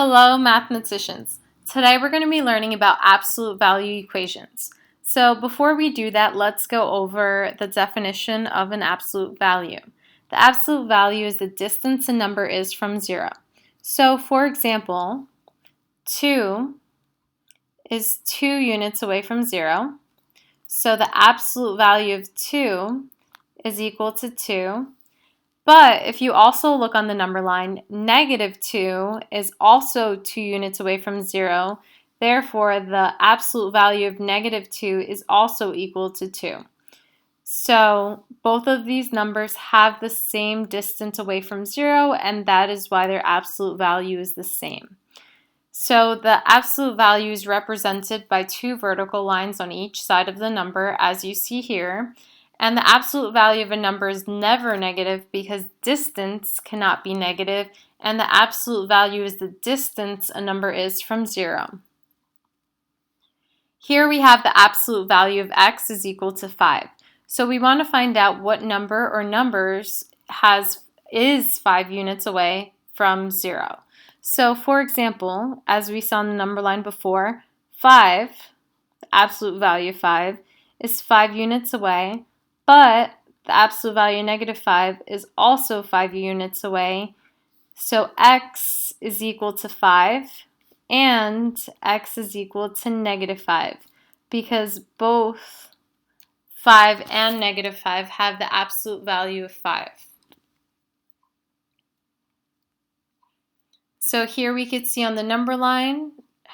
Hello, mathematicians. Today we're going to be learning about absolute value equations. So before we do that, let's go over the definition of an absolute value. The absolute value is the distance a number is from 0. So for example, 2 is 2 units away from 0. So the absolute value of 2 is equal to 2. But if you also look on the number line, -2 is also 2 units away from 0. Therefore, the absolute value of -2 is also equal to 2. So both of these numbers have the same distance away from 0, and that is why their absolute value is the same. So the absolute value is represented by 2 vertical lines on each side of the number, as you see here. And the absolute value of a number is never negative because distance cannot be negative, and the absolute value is the distance a number is from 0. Here we have the absolute value of x is equal to 5. So we want to find out what number or numbers is 5 units away from 0. So for example, as we saw in the number line before, 5, the absolute value of 5, is 5 units away, but the absolute value of -5 is also 5 units away. So x is equal to 5 and x is equal to -5 because both 5 and -5 have the absolute value of 5. So here we could see on the number line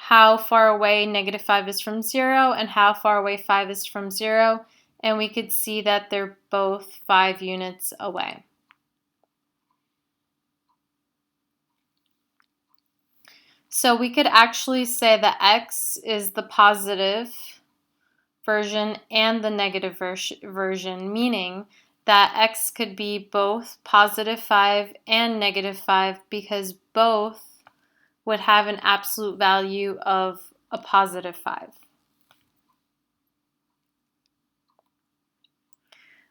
how far away -5 is from 0 and how far away 5 is from 0. And we could see that they're both 5 units away. So we could actually say that x is the positive version and the negative version, meaning that x could be both +5 and -5 because both would have an absolute value of a +5.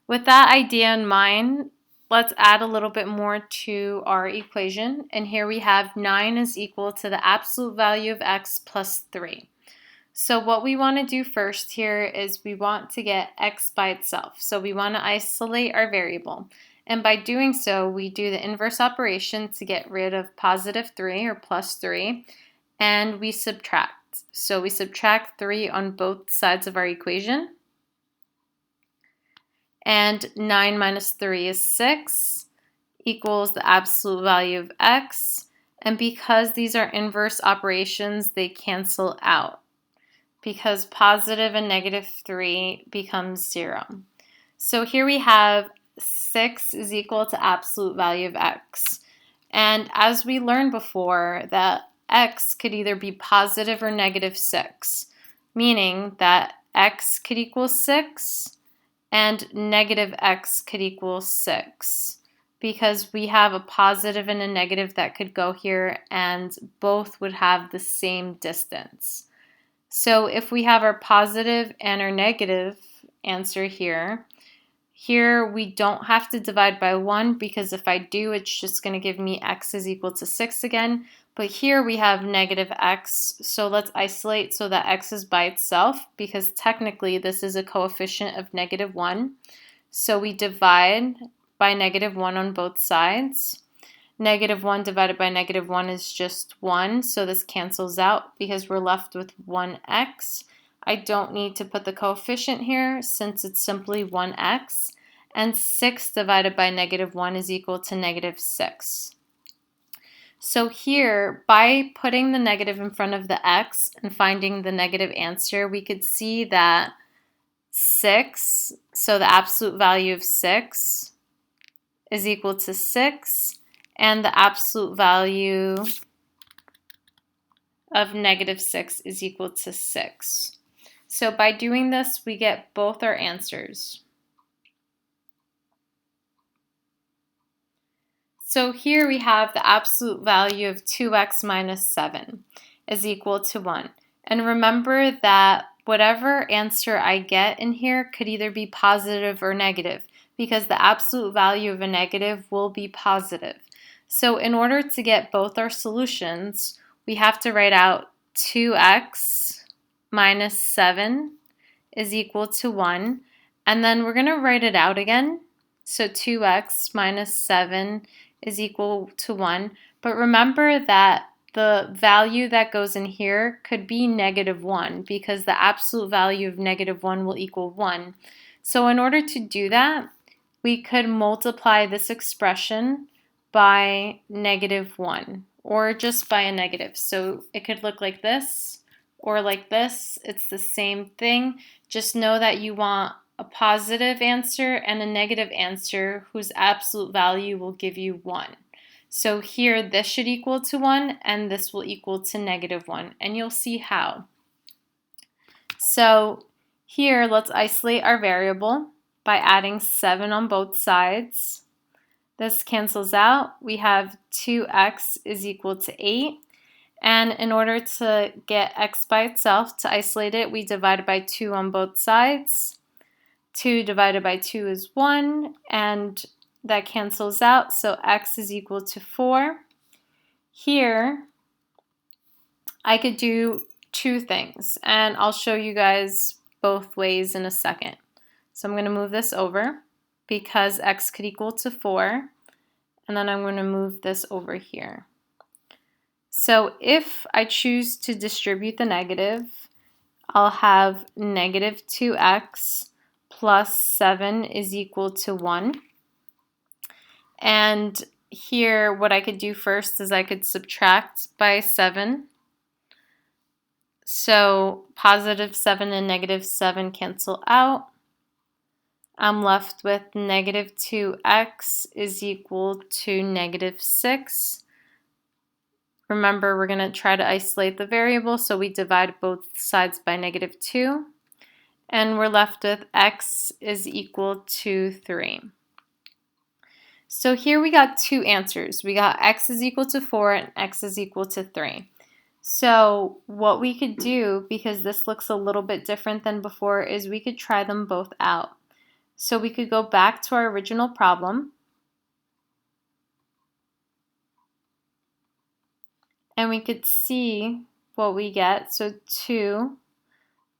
With that idea in mind, let's add a little bit more to our equation. And here we have 9 is equal to the absolute value of x plus 3. So what we want to do first here is we want to get x by itself. So we want to isolate our variable. And by doing so, we do the inverse operation to get rid of +3 or +3, and we subtract. So we subtract 3 on both sides of our equation. And 9 minus 3 is 6 equals the absolute value of x. And because these are inverse operations, they cancel out because positive and -3 becomes 0. So here we have 6 is equal to absolute value of x. And as we learned before, that x could either be positive or -6, meaning that x could equal 6 and -x could equal 6 because we have a positive and a negative that could go here and both would have the same distance. So if we have our positive and our negative answer here we don't have to divide by 1 because if I do, it's just going to give me x is equal to 6 again. But here we have -x, so let's isolate so that x is by itself because technically this is a coefficient of -1. So we divide by -1 on both sides. -1 divided by -1 is just 1, so this cancels out because we're left with 1x. I don't need to put the coefficient here since it's simply 1x. And 6 divided by -1 is equal to -6. So here, by putting the negative in front of the x and finding the negative answer, we could see that 6, so the absolute value of 6 is equal to 6. And the absolute value of -6 is equal to 6. So by doing this, we get both our answers. So here we have the absolute value of 2x minus 7 is equal to 1. And remember that whatever answer I get in here could either be positive or negative because the absolute value of a negative will be positive. So in order to get both our solutions, we have to write out 2x minus 7 is equal to 1. And then we're going to write it out again. So 2x minus 7 is equal to 1. But remember that the value that goes in here could be negative 1 because the absolute value of negative 1 will equal 1. So in order to do that, we could multiply this expression by negative 1 or just by a negative. So it could look like this or like this. It's the same thing. Just know that you want a positive answer and a negative answer whose absolute value will give you 1. So here this should equal to 1 and this will equal to negative 1, and you'll see how. So here let's isolate our variable by adding 7 on both sides. This cancels out. We have 2x is equal to 8. And in order to get x by itself, to isolate it, we divide by 2 on both sides. 2 divided by 2 is 1, and that cancels out, so x is equal to 4. Here, I could do two things, and I'll show you guys both ways in a second. So I'm going to move this over because x could equal to 4, and then I'm going to move this over here. So if I choose to distribute the negative, I'll have negative 2x plus 7 is equal to 1. And here what I could do first is I could subtract by 7. So positive 7 and negative 7 cancel out. I'm left with negative 2x is equal to negative 6. Remember, we're going to try to isolate the variable, so we divide both sides by negative 2. And we're left with x is equal to 3. So here we got two answers. We got x is equal to 4 and x is equal to 3. So what we could do, because this looks a little bit different than before, is we could try them both out. So we could go back to our original problem. And we could see what we get. So 2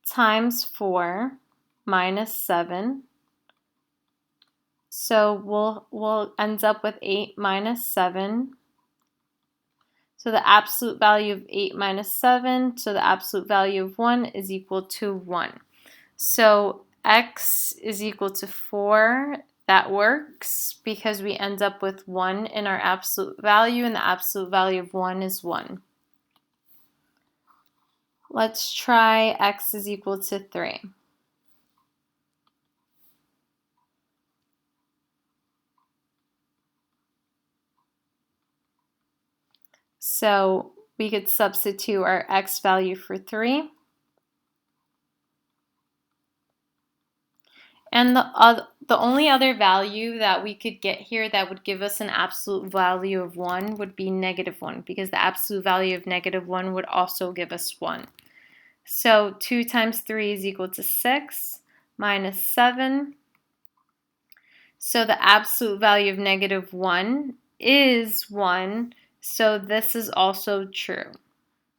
times 4 minus 7. So we'll end up with 8 minus 7. So the absolute value of 8 minus 7, so the absolute value of 1 is equal to 1. So x is equal to 4. That works because we end up with 1 in our absolute value, and the absolute value of 1 is 1. Let's try x is equal to 3. So we could substitute our x value for 3. And the only other value that we could get here that would give us an absolute value of 1 would be negative 1, because the absolute value of negative 1 would also give us 1. So 2 times 3 is equal to 6 minus 7. So the absolute value of negative 1 is 1, so this is also true.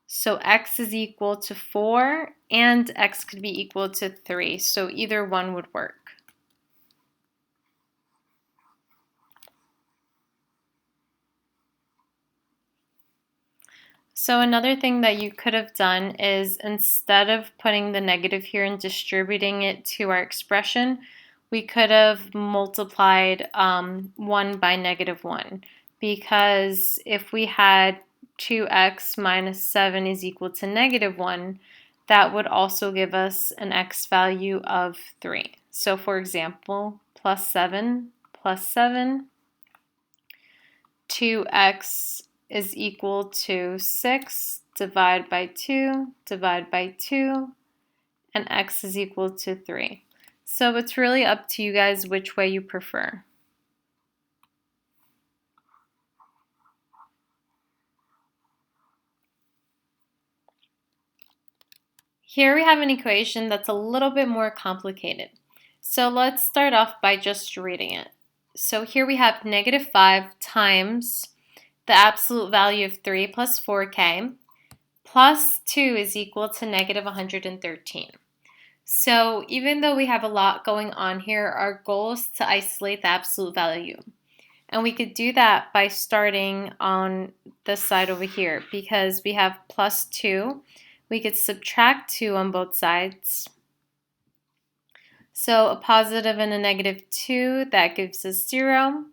So x is equal to 4 and x could be equal to 3, so either one would work. So another thing that you could have done is, instead of putting the negative here and distributing it to our expression, we could have multiplied 1 by negative 1. Because if we had 2x minus 7 is equal to negative 1, that would also give us an x value of 3. So for example, plus 7, 2x is equal to 6, divide by 2, and x is equal to 3. So it's really up to you guys which way you prefer. Here we have an equation that's a little bit more complicated. So let's start off by just reading it. So here we have negative 5 times the absolute value of 3 plus 4k plus 2 is equal to negative 113. So even though we have a lot going on here, our goal is to isolate the absolute value. And we could do that by starting on this side over here because we have plus 2. We could subtract 2 on both sides. So a positive and a negative 2, that gives us 0.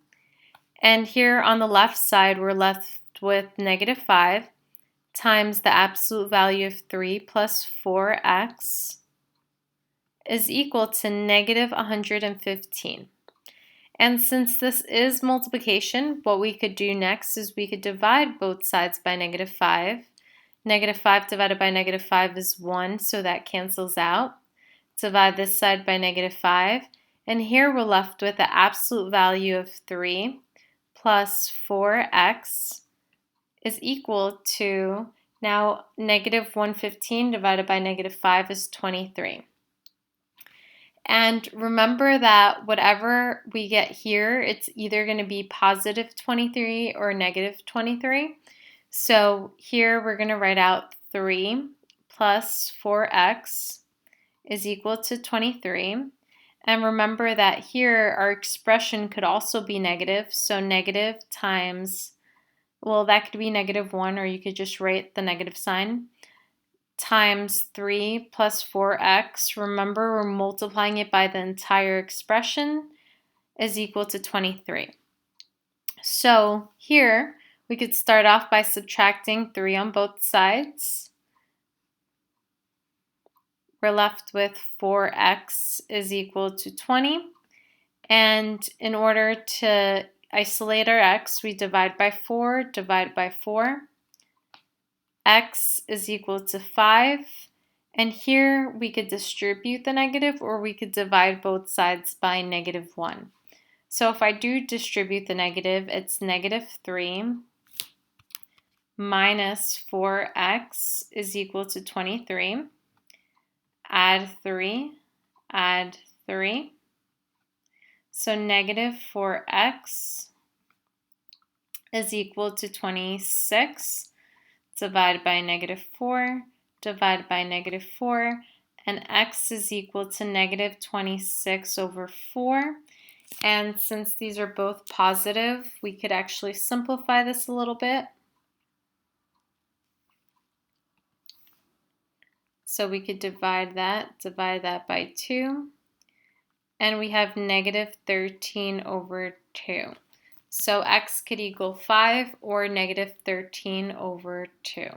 And here on the left side, we're left with negative 5 times the absolute value of 3 plus 4x is equal to negative 115. And since this is multiplication, what we could do next is we could divide both sides by negative 5. Negative 5 divided by negative 5 is 1, so that cancels out. Divide this side by negative 5. And here we're left with the absolute value of 3 plus 4x is equal to, now negative 115 divided by negative 5 is 23. And remember that whatever we get here, it's either going to be positive 23 or negative 23. So here we're going to write out 3 plus 4x is equal to 23. And remember that here our expression could also be negative. So negative times, well, that could be negative 1, or you could just write the negative sign, times 3 plus 4x, remember we're multiplying it by the entire expression, is equal to 23. So here we could start off by subtracting 3 on both sides. We're left with 4x is equal to 20. And in order to isolate our x, we divide by 4, divide by 4. X is equal to 5, and here we could distribute the negative, or we could divide both sides by negative 1. So if I do distribute the negative, it's negative 3 minus 4x is equal to 23. Add 3, add 3. So negative 4x is equal to 26. Divided by negative 4, divided by negative 4, and x is equal to negative 26 over 4. And since these are both positive, we could actually simplify this a little bit. So we could divide that by 2, and we have negative 13 over 2. So x could equal 5 or negative 13 over 2.